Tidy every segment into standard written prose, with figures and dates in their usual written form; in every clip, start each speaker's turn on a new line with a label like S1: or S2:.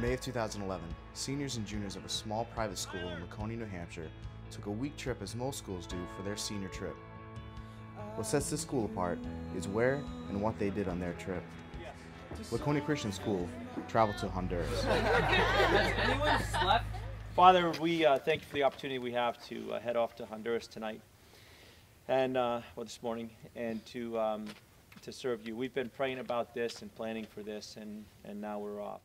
S1: May of 2011, seniors and juniors of a small private school in Laconia, New Hampshire took a week trip as most schools do for their senior trip. What sets this school apart is where and what they did on their trip. Laconia Christian School traveled to Honduras.
S2: Has anyone slept? Father, we thank you for the opportunity we have to head off to Honduras tonight, and this morning, and to serve you. We've been praying about this and planning for this, and now we're off.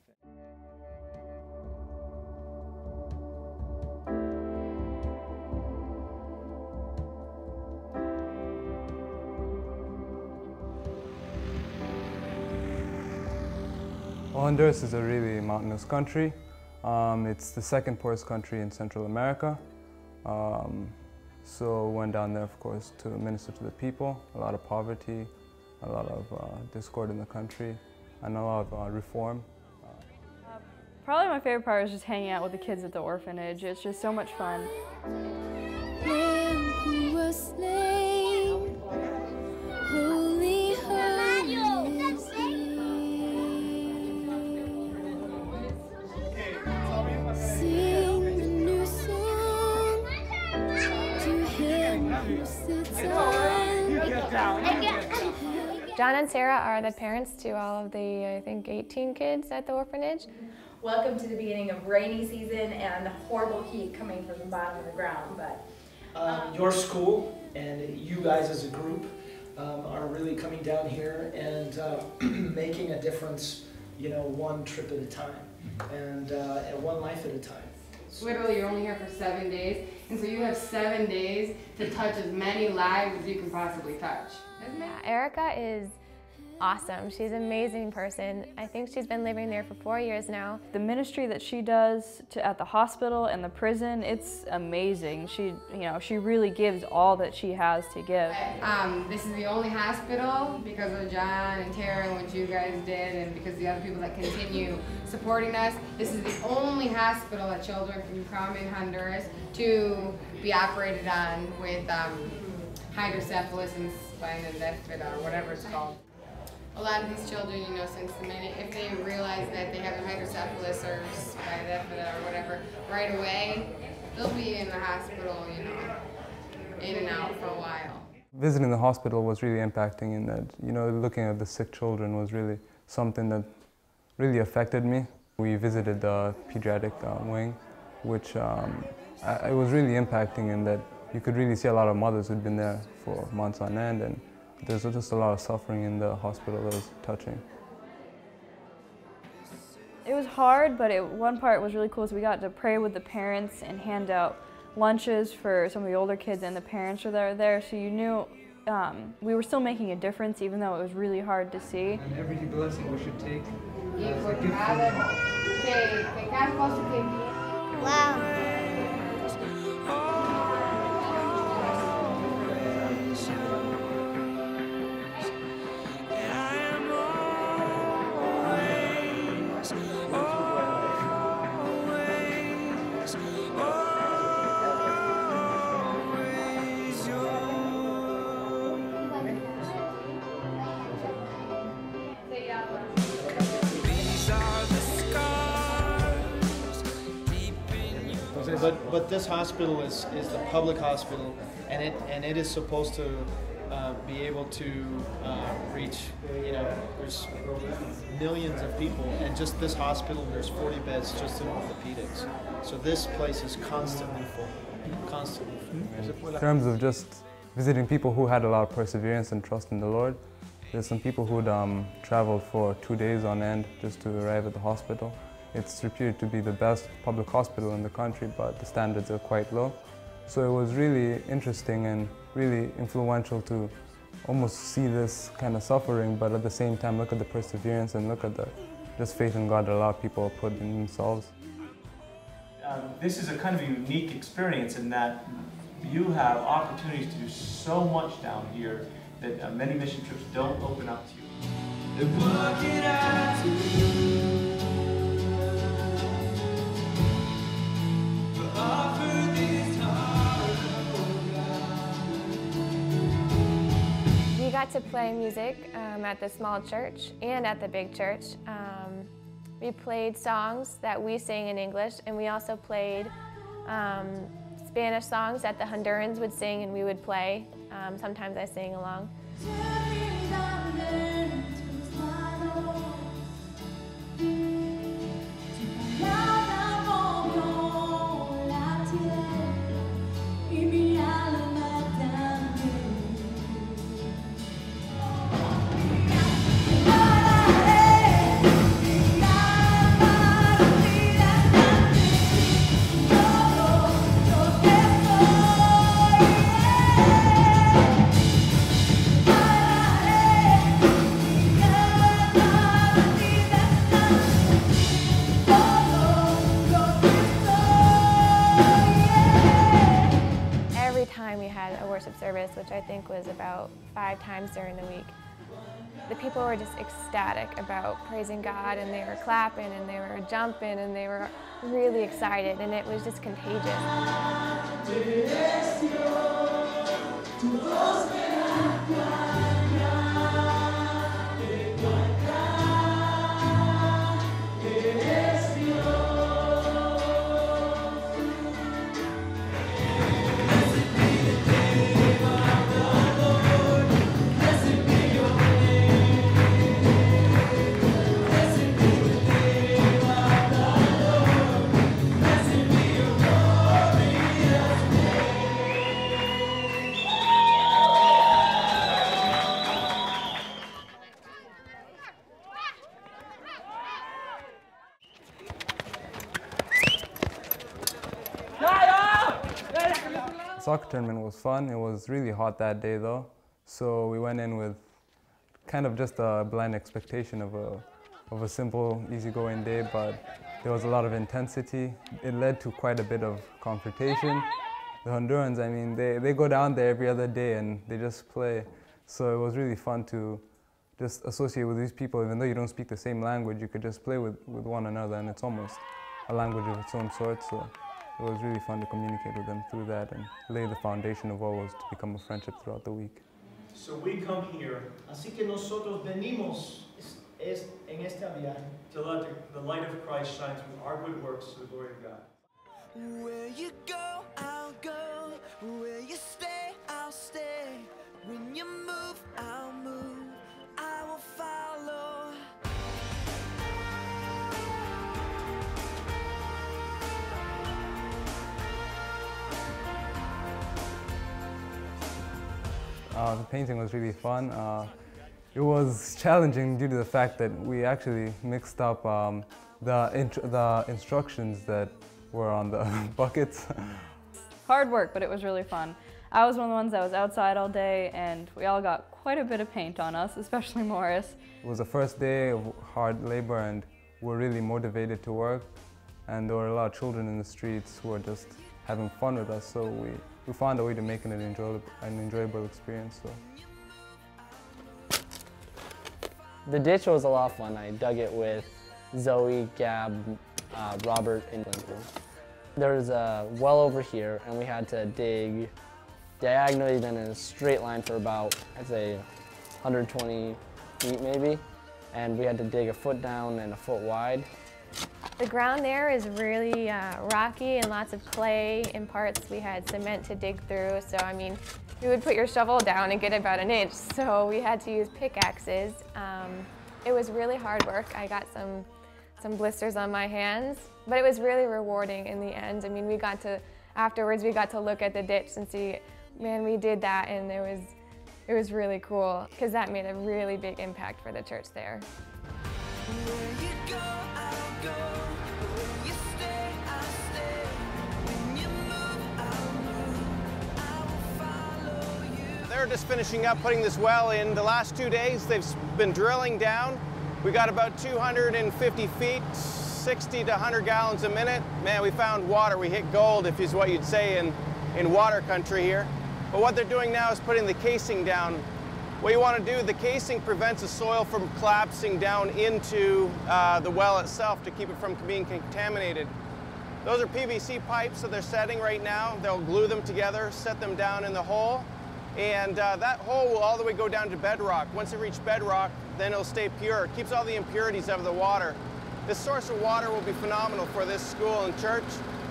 S3: Well, Honduras is a really mountainous country. It's the second poorest country in Central America. So went down there, of course, to minister to the people. A lot of poverty, a lot of discord in the country, and a lot of reform.
S4: Probably my favorite part was just hanging out with the kids at the orphanage. It's just so much fun.
S5: John and Sarah are the parents to all of the, I think, 18 kids at the orphanage.
S6: Welcome to the beginning of rainy season and horrible heat coming from the bottom of the ground. But
S7: your school and you guys as a group are really coming down here and making a difference, one trip at a time and one life at a time.
S8: Literally, you're only here for 7 days, and so you have 7 days to touch as many lives as you can possibly touch.
S5: Erica is awesome. She's an amazing person. I think she's been living there for 4 years now.
S4: The ministry that she does at the hospital and the prison, it's amazing. She really gives all that she has to give.
S8: This is the only hospital because of John and Tara and what you guys did, and because the other people that continue supporting us. This is the only hospital that children can come in Honduras to be operated on with hydrocephalus and spina bifida, or whatever it's called. A lot of these children, since the minute, if they realize that they have a hydrocephalus or spina bifida or whatever, right away, they'll be in the hospital, in and out for a while.
S3: Visiting the hospital was really impacting in that, looking at the sick children was really something that really affected me. We visited the pediatric wing, which it was really impacting in that you could really see a lot of mothers who'd been there for months on end, and there's just a lot of suffering in the hospital that was touching.
S4: It was hard, but one part was really cool, so we got to pray with the parents and hand out lunches for some of the older kids and the parents that are there, so you knew we were still making a difference, even though it was really hard to see.
S9: And every blessing we should take as a gift from God.
S5: Wow.
S7: But this hospital is the public hospital, and it is supposed to be able to reach, there's millions of people, and just this hospital, there's 40 beds just in orthopedics. So this place is constantly full, constantly full.
S3: In terms of just visiting people who had a lot of perseverance and trust in the Lord, there's some people who'd traveled for 2 days on end just to arrive at the hospital. It's reputed to be the best public hospital in the country, but the standards are quite low. So it was really interesting and really influential to almost see this kind of suffering, but at the same time look at the perseverance and look at the just faith in God that a lot of people put in themselves.
S2: This is a kind of a unique experience in that you have opportunities to do so much down here that many mission trips don't open up to you.
S10: And what can I do?
S5: We got to play music at the small church and at the big church. We played songs that we sang in English, and we also played Spanish songs that the Hondurans would sing and we would play. Sometimes I sang along. Service, which I think was about 5 times during the week. The people were just ecstatic about praising God, and they were clapping and they were jumping and they were really excited, and it was just contagious.
S3: The soccer tournament was fun. It was really hot that day though, so we went in with kind of just a blind expectation of a simple, easygoing day, but there was a lot of intensity. It led to quite a bit of confrontation. The Hondurans, I mean, they go down there every other day and they just play, so it was really fun to just associate with these people. Even though you don't speak the same language, you could just play with one another, and it's almost a language of its own sort. So it was really fun to communicate with them through that and lay the foundation of what was to become a friendship throughout the week.
S10: So we come here.
S7: Así que nosotros venimos en este viaje
S10: to let the light of Christ shine through our good works to the glory of God.
S11: Where you go, I'll go. Where you stay, I'll stay. When you move, I'll move. I will follow.
S3: The painting was really fun. It was challenging due to the fact that we actually mixed up the instructions that were on the buckets.
S4: Hard work, but it was really fun. I was one of the ones that was outside all day, and we all got quite a bit of paint on us, especially Morris.
S3: It was the first day of hard labor, and we're really motivated to work. And there were a lot of children in the streets who were just having fun with us, so we found a way to make it an enjoyable experience. So.
S12: The ditch was a lot of fun. I dug it with Zoe, Gab, Robert, and Lincoln. There was a well over here, and we had to dig diagonally, then in a straight line for about, I'd say, 120 feet maybe. And we had to dig a foot down and a foot wide.
S5: The ground there is really rocky and lots of clay. In parts we had cement to dig through, so I mean, you would put your shovel down and get about an inch, so we had to use pickaxes. It was really hard work. I got some blisters on my hands, but it was really rewarding in the end. I mean, afterwards we got to look at the ditch and see, man, we did that, and it was really cool, because that made a really big impact for the church there.
S11: Where you go, I'll go. Where you stay, I'll stay. When you move, I'll move. I will follow you.
S13: They're just finishing up putting this well in. The last 2 days they've been drilling down. We got about 250 feet, 60 to 100 gallons a minute. Man, we found water. We hit gold, if is what you'd say in water country here. But what they're doing now is putting the casing down. What you want to do, the casing prevents the soil from collapsing down into the well itself to keep it from being contaminated. Those are PVC pipes that they're setting right now. They'll glue them together, set them down in the hole, and that hole will all the way go down to bedrock. Once it reaches bedrock, then it'll stay pure. It keeps all the impurities out of the water. This source of water will be phenomenal for this school and church.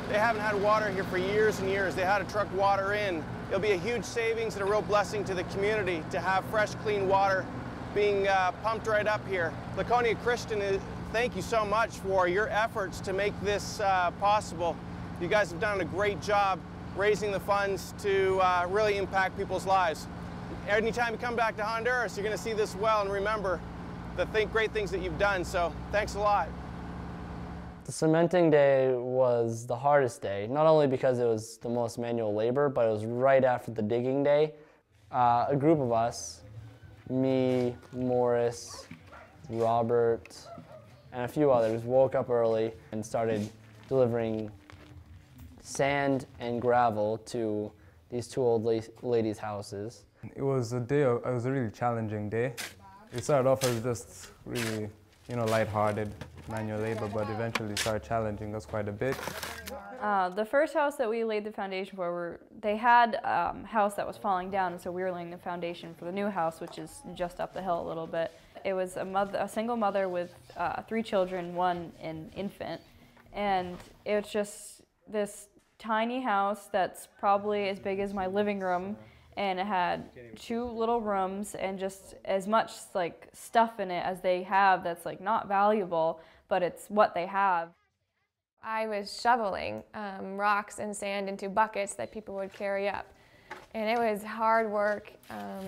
S13: They haven't had water here for years and years. They had to truck water in. It'll be a huge savings and a real blessing to the community to have fresh, clean water being pumped right up here. Laconia Christian, thank you so much for your efforts to make this possible. You guys have done a great job raising the funds to really impact people's lives. Anytime you come back to Honduras, you're going to see this well and remember the great things that you've done. So thanks a lot.
S12: The cementing day was the hardest day, not only because it was the most manual labor, but it was right after the digging day. A group of us, me, Morris, Robert, and a few others, woke up early and started delivering sand and gravel to these two old ladies' houses.
S3: It was a really challenging day. It started off as just really, lighthearted manual labor, but eventually started challenging us quite a bit.
S4: The first house that we laid the foundation for, they had a house that was falling down, and so we were laying the foundation for the new house, which is just up the hill a little bit. It was a single mother with 3 children, 1 an infant, and it was just this tiny house that's probably as big as my living room, and it had 2 little rooms and just as much like stuff in it as they have that's like not valuable, but it's what they have.
S5: I was shoveling rocks and sand into buckets that people would carry up, and it was hard work.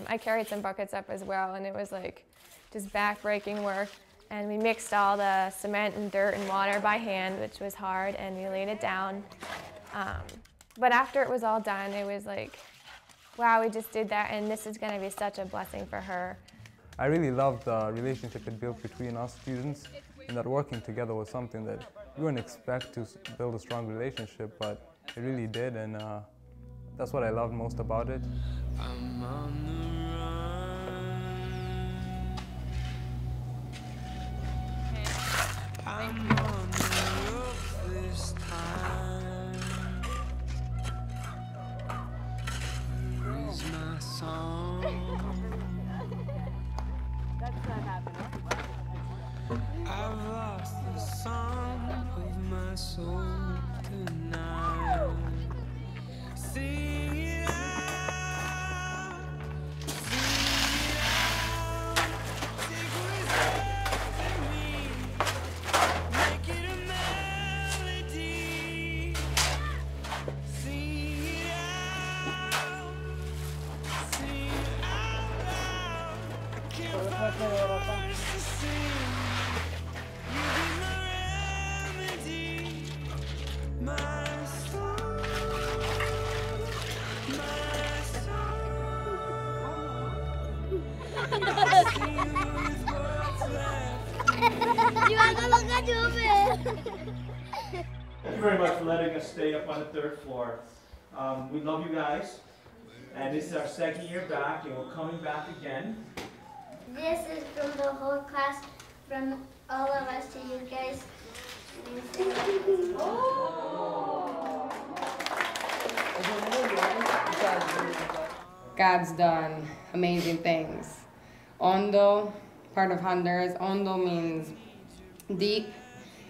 S5: I carried some buckets up as well, and it was like just back-breaking work. And we mixed all the cement and dirt and water by hand, which was hard, and we laid it down. But after it was all done, it was like, wow, we just did that, and this is going to be such a blessing for her.
S3: I really loved the relationship it built between us students, and that working together was something that we wouldn't expect to build a strong relationship, but it really did, and that's what I loved most about it.
S11: I'm on the run. I'm on the roof this time. Where is my song?
S4: That's not happening.
S11: I've lost the song of my soul tonight. Sing it out, take what's left in me, make it a melody. Sing it out loud. I can't find words to sing.
S2: Thank you very much for letting us stay up on the 3rd floor. We love you guys, and this is our 2nd year back, and we're coming back again.
S14: This is from the whole class, from all of us to you guys.
S8: God's done amazing things. Hondo, part of Honduras, Hondo means deep,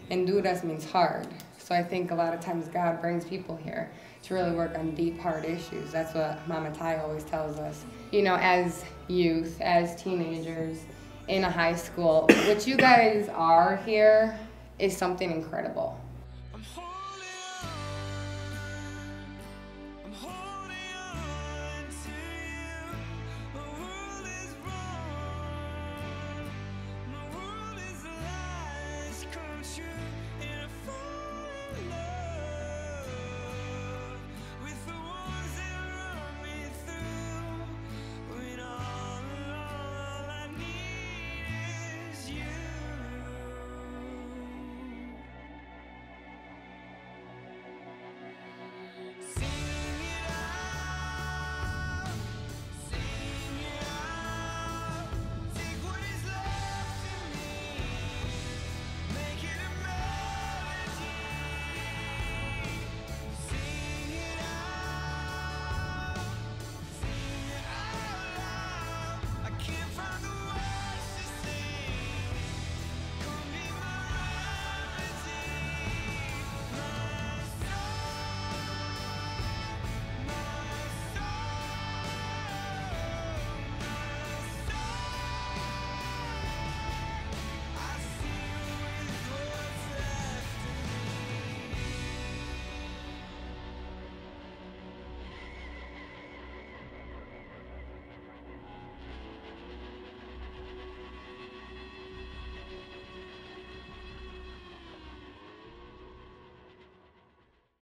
S8: and Duras means hard. So I think a lot of times God brings people here to really work on deep, hard issues. That's what Mama Ty always tells us. You know, as youth, as teenagers, in a high school, what you guys are here is something incredible.